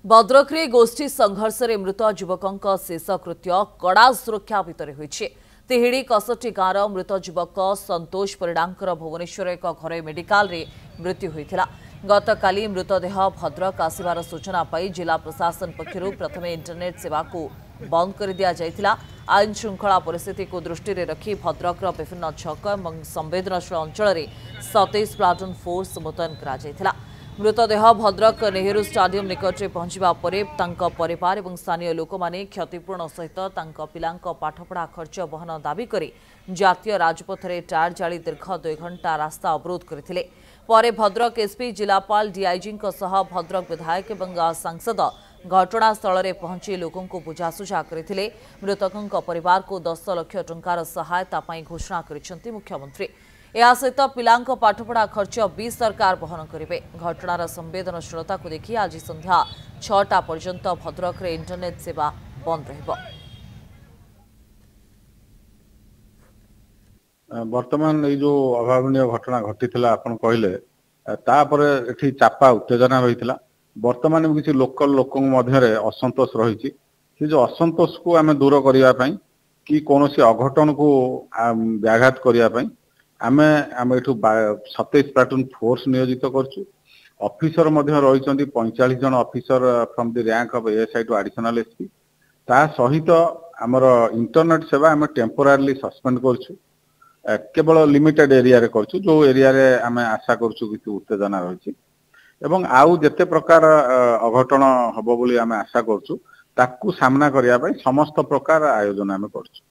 भद्रक रे गोष्ठी संघर्ष रे मृत युवकों शेषकृत्य कड़ा सुरक्षा भितर होइछे। तिहिड़ी कसटी गाँव मृत युवक संतोष परिडांकर भुवनेश्वर एक घर मेडिकल रे मृत्यु होइथिला। गतकाली मृतदेह भद्रक आसिबार सूचना पाई जिला प्रशासन पक्षरु प्रथमे इंटरनेट सेवा को बंद कर दिया जायथिला। आईन श्रृंखला परिस्थिति को दृष्टि रे रखी भद्रक विभिन्न छक और संवेदनशील अंचल में 27 प्लाटून फोर्स मुतयन करा जायथिला। मृतदेह भद्रक नेहरू स्टाडियम निकट में पहुंचवा परे तांका परिवार और स्थानीय लोक माने क्षतिपूर्ण सहित तांका पिलांका पाठपढ़ा खर्च बहन दाबी करी जातीय राजपथ रे टायर जाली दीर्घ 2 घंटा रास्ता अवरोध करथिले। परे भद्रक एसपी जिलापाल डीआईजी भद्रक विधायक और सांसद घटनास्थल में पहुंची लोकों को बुझासुझा करथिले। मृतकों परिवार को 10 लाख टंकार सहायता पाई घोषणा करिसेंती मुख्यमंत्री। या सहित पिलांक पाठपढ़ा खर्च भी सरकार बहन करेंगे। घटनार संवेदनशीलता को देखि आज संध्या 6टा पर्यंत भद्रक रे इंटरनेट सेवा बंद रहिबो। वर्तमान ये जो अभावनीय घटना घटी आपन कहले तापरे एठी चापा उत्तेजना होइतिला। वर्तमान किसी लोकल लोकों मध्य असंतोष रही जो असंतोष को आम दूर करने कि कौन सी अघटन को व्याघात करने आम एठू 27 प्लाटून फोर्स नियोजित करछु। ऑफिसर रही 45 जन officer from the rank of ASI to additional SP. ता सहित आमर इंटरनेट सेवा आम टेम्पोरारी सस्पेंड करछु। केवल लिमिटेड एरिया रे करछु जो एरिया रे आम आशा करछु कि उत्तेजना रही एवं आउ जेते प्रकार अघटन हबो बोली आम आशा करछु ताकू सामना करिया समस्त प्रकार आयोजन आम करछु।